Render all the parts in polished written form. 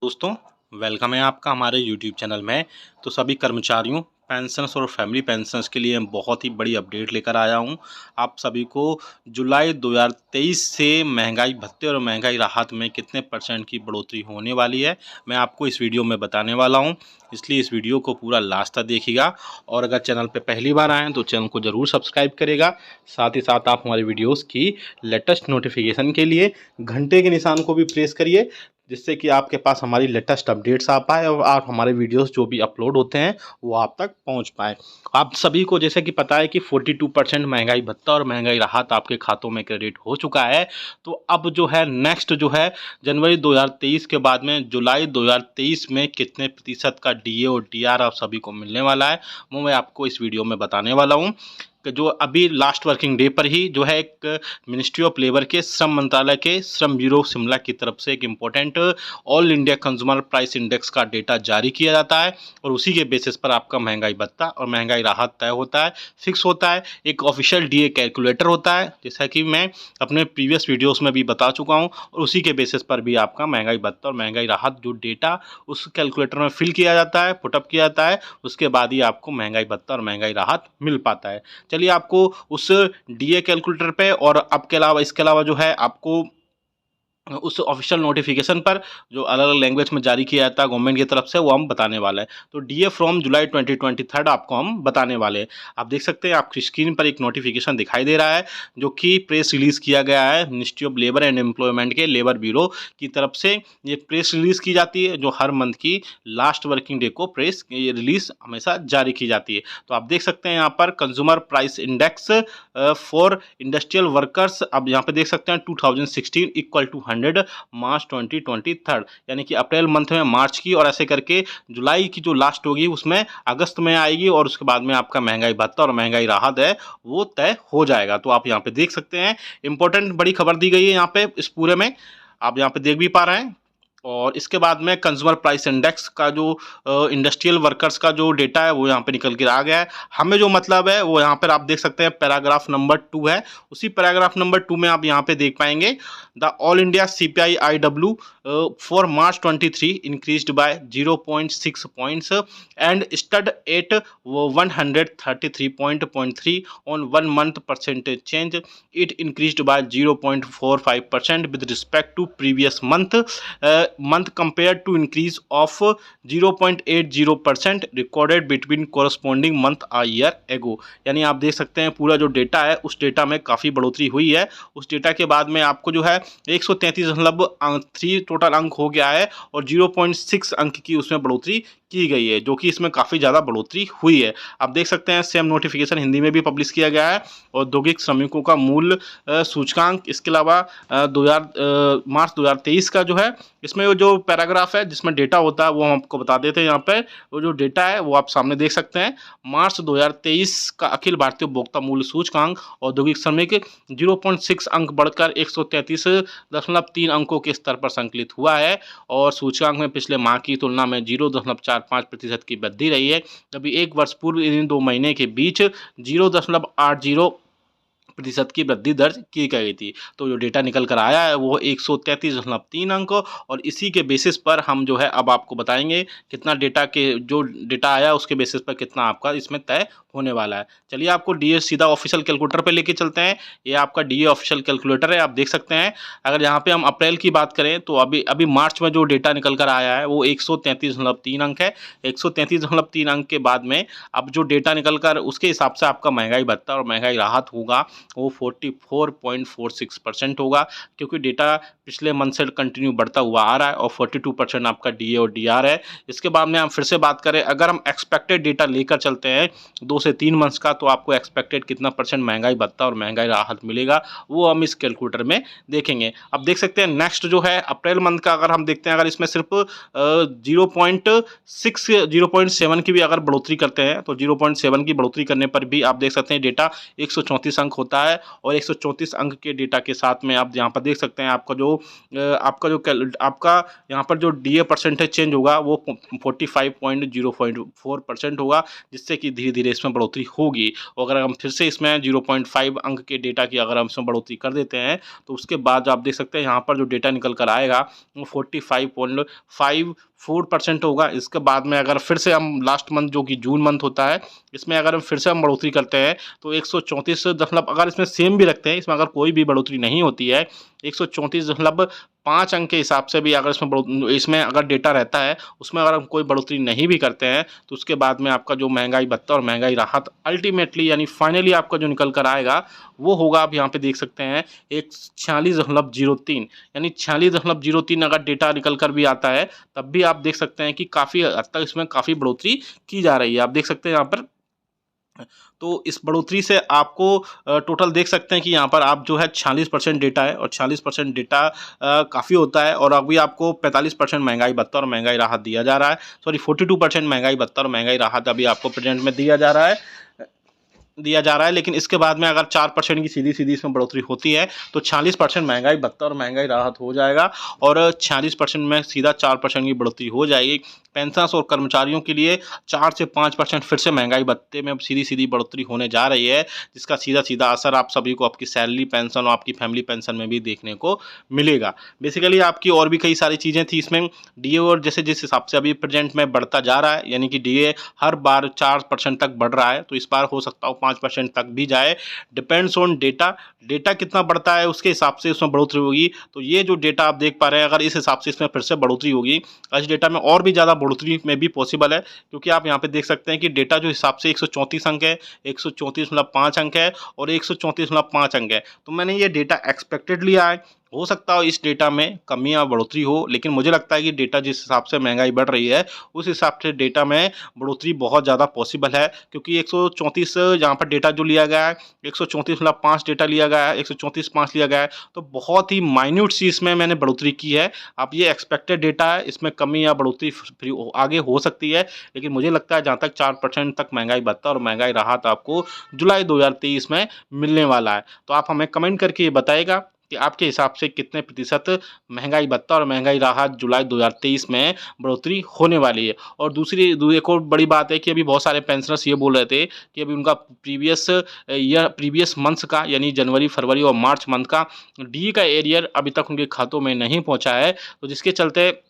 दोस्तों, वेलकम है आपका हमारे यूट्यूब चैनल में। तो सभी कर्मचारियों, पेंशन्स और फैमिली पेंशन्स के लिए बहुत ही बड़ी अपडेट लेकर आया हूं। आप सभी को जुलाई 2023 से महंगाई भत्ते और महंगाई राहत में कितने % की बढ़ोतरी होने वाली है, मैं आपको इस वीडियो में बताने वाला हूं। इसलिए इस वीडियो को पूरा लास्ट तक देखिएगा और अगर चैनल पर पहली बार आएँ तो चैनल को ज़रूर सब्सक्राइब करेगा। साथ ही साथ आप हमारे वीडियोज़ की लेटेस्ट नोटिफिकेशन के लिए घंटे के निशान को भी प्रेस करिए, जिससे कि आपके पास हमारी लेटेस्ट अपडेट्स आ पाए और आप हमारे वीडियोस जो भी अपलोड होते हैं वो आप तक पहुंच पाए। आप सभी को जैसे कि पता है कि 42% महंगाई भत्ता और महंगाई राहत आपके खातों में क्रेडिट हो चुका है। तो अब जो है नेक्स्ट जो है जनवरी 2023 के बाद में जुलाई 2023 में कितने प्रतिशत का डीए और डीआर आप सभी को मिलने वाला है, वो मैं आपको इस वीडियो में बताने वाला हूँ। जो अभी लास्ट वर्किंग डे पर ही जो है एक मिनिस्ट्री ऑफ लेबर के श्रम मंत्रालय के श्रम ब्यूरो शिमला की तरफ से एक important all India consumer price index का डेटा जारी किया जाता है और उसी के बेसिस पर आपका महंगाई भत्ता और महंगाई राहत तय होता है, फिक्स होता है। एक ऑफिशियल डीए कैलकुलेटर होता है, जैसा कि मैं अपने प्रीवियस वीडियोस में भी बता चुका हूं, और उसी के बेसिस पर भी आपका महंगाई भत्ता और महंगाई राहत जो डेटा उस कैलकुलेटर में फिल किया जाता है, पुटअप किया जाता है, उसके बाद ही आपको महंगाई भत्ता और महंगाई राहत मिल पाता है। चलिए आपको उस डीए कैलकुलेटर पे और अब के अलावा इसके अलावा जो है आपको उस ऑफिशियल नोटिफिकेशन पर जो अलग अलग लैंग्वेज में जारी किया जाता है गवर्नमेंट की तरफ से, वो हम बताने वाले हैं। तो डीए फ्रॉम जुलाई 2023 आपको हम बताने वाले हैं। आप देख सकते हैं आपकी स्क्रीन पर एक नोटिफिकेशन दिखाई दे रहा है जो कि प्रेस रिलीज़ किया गया है ministry of labour and employment के लेबर ब्यूरो की तरफ से। ये प्रेस रिलीज़ की जाती है जो हर मंथ की लास्ट वर्किंग डे को प्रेस रिलीज़ हमेशा जारी की जाती है। तो आप देख सकते हैं यहाँ पर consumer price index for industrial workers, अब यहाँ पे देख सकते हैं 2016 इक्वल टू 100 मार्च 2023, यानी कि अप्रैल मंथ में मार्च की और ऐसे करके जुलाई की जो लास्ट होगी उसमें अगस्त में आएगी और उसके बाद में आपका महंगाई भत्ता और महंगाई राहत है वो तय हो जाएगा। तो आप यहाँ पे देख सकते हैं इंपॉर्टेंट बड़ी खबर दी गई है यहाँ पे इस पूरे में, आप यहाँ पे देख भी पा रहे हैं। और इसके बाद में कंज्यूमर प्राइस इंडेक्स का जो इंडस्ट्रियल वर्कर्स का जो डेटा है वो यहाँ पे निकल कर आ गया है। हमें जो मतलब है वो यहाँ पर आप देख सकते हैं पैराग्राफ नंबर 2 है, उसी पैराग्राफ नंबर 2 में आप यहाँ पे देख पाएंगे the all India CPI IW for March 23 increased by 0.6 points and stood at 133.3 on 1 month percentage change. It increased by 0.45% with respect to previous month compared to increase of 0.80% recorded between corresponding month a year ago। यानी आप देख सकते हैं पूरा जो data है उस data में काफ़ी बढ़ोतरी हुई है। उस डेटा के बाद में आपको जो है 133.3 टोटल अंक हो गया है और 0.6 अंक की उसमें बढ़ोतरी की गई है, जो कि इसमें काफ़ी ज़्यादा बढ़ोतरी हुई है। आप देख सकते हैं सेम नोटिफिकेशन हिंदी में भी पब्लिश किया गया है। औद्योगिक श्रमिकों का मूल सूचकांक, इसके अलावा मार्च 2023 का जो है इसमें वो जो पैराग्राफ है जिसमें डेटा होता है वो हम आपको बता देते हैं। यहाँ पे वो जो डेटा है वो आप सामने देख सकते हैं। मार्च 2023 का अखिल भारतीय उपभोक्ता मूल्य सूचकांक औद्योगिक श्रमिक 0.6 अंक बढ़कर 133.3 अंकों के स्तर पर संकलित हुआ है और सूचकांक में पिछले माह की तुलना में 0.45% की वृद्धि रही है। अभी एक वर्ष पूर्व इन 2 महीने के बीच 0.80% की वृद्धि दर्ज की गई थी। तो जो डेटा निकल कर आया है वो 133.3 अंक, और इसी के बेसिस पर हम जो है अब आपको बताएंगे कितना डेटा के जो डेटा आया उसके बेसिस पर कितना आपका इसमें तय होने वाला है। चलिए आपको डीए सीधा ऑफिशियल कैलकुलेटर पे लेके चलते हैं। ये आपका डीए ऑफिशियल कैलकुलेटर है, आप देख सकते हैं। अगर यहाँ पे हम अप्रैल की बात करें तो अभी मार्च में जो डेटा निकल कर आया है वो 133.3 अंक है। 133.3 अंक के बाद में अब जो डेटा निकल कर उसके हिसाब से आपका महंगाई भत्ता और महंगाई राहत होगा वो 44.46% होगा, क्योंकि डेटा पिछले मंथ से कंटिन्यू बढ़ता हुआ आ रहा है और 42% आपका डीए और डीआर है। इसके बाद में हम फिर से बात करें, अगर हम एक्सपेक्टेड डेटा लेकर चलते हैं 2 से 3 मंथ्स का, तो आपको एक्सपेक्टेड कितना % महंगाई भत्ता और महंगाई राहत मिलेगा वो हम इस कैलकुलेटर में देखेंगे। अब देख सकते हैं नेक्स्ट जो है अप्रैल मंथ का अगर हम देखते हैं, अगर इसमें सिर्फ 0.7 की भी अगर बढ़ोतरी करते हैं तो 0.7 की बढ़ोतरी करने पर भी आप देख सकते हैं डेटा 134 अंक होता होता है। और 134 अंक के डेटा के साथ में आप यहाँ पर देख सकते हैं आपका यहाँ पर जो डीए परसेंटेज चेंज होगा वो 45.0.4% होगा, जिससे कि धीरे धीरे इसमें बढ़ोतरी होगी। और अगर हम फिर से इसमें 0.5 अंक के डेटा की अगर हम इसमें बढ़ोतरी कर देते हैं तो उसके बाद आप देख सकते हैं यहाँ पर जो डेटा निकल कर आएगा वो 45.54% होगा। इसके बाद में अगर फिर से हम लास्ट मंथ जो कि जून मंथ होता है, इसमें अगर हम फिर से बढ़ोतरी करते हैं तो 134 अगर इसमें सेम भी रखते हैं, इसमें अगर कोई भी बढ़ोतरी नहीं होती है, 134.5 अंक के हिसाब से भी अगर इसमें अगर डेटा रहता है, उसमें अगर हम कोई बढ़ोतरी नहीं भी करते हैं तो उसके बाद में आपका जो महंगाई भत्ता और महंगाई राहत अल्टीमेटली यानी फाइनली आपका जो निकल कर आएगा वो होगा, आप यहाँ पे देख सकते हैं 46.03 यानी 46.03 अगर डेटा निकल कर भी आता है तब भी आप देख सकते हैं कि काफ़ी हद तक इसमें काफ़ी बढ़ोतरी की जा रही है। आप देख सकते हैं यहाँ पर, तो इस बढ़ोतरी से आपको टोटल देख सकते हैं कि यहाँ पर आप जो है 46% डेटा है और 46% डेटा काफ़ी होता है। और अभी आपको 45% महंगाई भत्ता और महंगाई राहत दिया जा रहा है, सॉरी 42% महंगाई भत्ता और महंगाई राहत अभी आपको प्रेजेंट में दिया जा रहा है। लेकिन इसके बाद में अगर 4% की सीधी सीधी इसमें बढ़ोतरी होती है तो 46% महंगाई भत्ता और महंगाई राहत हो जाएगा और 46% में सीधा 4% की बढ़ोतरी हो जाएगी। पेंशनर्स और कर्मचारियों के लिए 4 से 5% फिर से महंगाई भत्ते में अब सीधी सीधी बढ़ोतरी होने जा रही है, जिसका सीधा सीधा असर आप सभी को आपकी सैलरी पेंशन और आपकी फैमिली पेंशन में भी देखने को मिलेगा। बेसिकली आपकी और भी कई सारी चीज़ें थी इसमें, डीए और जैसे जिस हिसाब से अभी प्रेजेंट में बढ़ता जा रहा है, यानी कि डीए हर बार 4% तक बढ़ रहा है, तो इस बार हो सकता हो 5% तक भी जाए। डिपेंड्स ऑन डेटा कितना बढ़ता है उसके हिसाब से इसमें बढ़ोतरी होगी। तो ये जो डेटा आप देख पा रहे हैं, अगर इस हिसाब से इसमें फिर से बढ़ोतरी होगी, इस डेटा में और भी ज़्यादा बढ़ोतरी में भी पॉसिबल है, क्योंकि आप यहाँ पे देख सकते हैं कि डेटा जो हिसाब से 134 अंक है, 134.5 अंक है और 134.5 अंक है, तो मैंने ये डेटा एक्सपेक्टेड लिया है। हो सकता हो इस डेटा में कमी या बढ़ोतरी हो, लेकिन मुझे लगता है कि डेटा जिस हिसाब से महंगाई बढ़ रही है उस हिसाब से डेटा में बढ़ोतरी बहुत ज़्यादा पॉसिबल है, क्योंकि 134 यहाँ पर डेटा जो लिया गया है 134.5 डेटा लिया गया है, 134.5 लिया गया है, तो बहुत ही माइन्यूट सी इसमें मैंने बढ़ोतरी की है। अब ये एक्सपेक्टेड डेटा है, इसमें कमी या बढ़ोतरी आगे हो सकती है, लेकिन मुझे लगता है जहाँ तक 4% तक महंगाई भत्ता और महंगाई राहत आपको जुलाई 2023 में मिलने वाला है। तो आप हमें कमेंट करके ये बताइएगा कि आपके हिसाब से कितने प्रतिशत महंगाई भत्ता और महंगाई राहत जुलाई 2023 में बढ़ोतरी होने वाली है। और एक और बड़ी बात है कि अभी बहुत सारे पेंशनर्स ये बोल रहे थे कि अभी उनका प्रीवियस मंथ्स का यानी जनवरी, फरवरी और मार्च मंथ का डी का एरियर अभी तक उनके खातों में नहीं पहुंचा है, तो जिसके चलते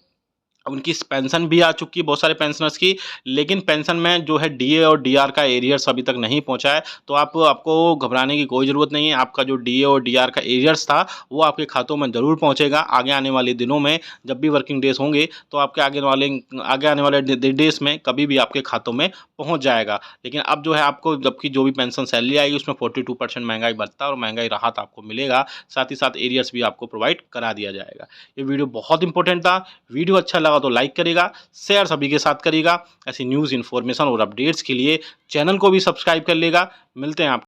उनकी पेंशन भी आ चुकी है बहुत सारे पेंशनर्स की, लेकिन पेंशन में जो है डीए और डीआर का एरियर्स अभी तक नहीं पहुंचा है। तो आपको घबराने की कोई ज़रूरत नहीं है, आपका जो डीए और डीआर का एरियर्स था वो आपके खातों में ज़रूर पहुंचेगा आगे आने वाले दिनों में, जब भी वर्किंग डेज होंगे तो आपके आगे आने वाले डेज में कभी भी आपके खातों में पहुँच जाएगा। लेकिन अब जो है आपको जबकि जो भी पेंशन सैलरी आएगी उसमें 42% महंगाई भत्ता और महंगाई राहत आपको मिलेगा, साथ ही साथ एरियर्स भी आपको प्रोवाइड करा दिया जाएगा। ये वीडियो बहुत इंपॉर्टेंट था, वीडियो अच्छा लगा तो लाइक करिएगा, शेयर सभी के साथ करिएगा। ऐसी न्यूज़, इन्फॉर्मेशन और अपडेट्स के लिए चैनल को भी सब्सक्राइब कर लेगा। मिलते हैं आप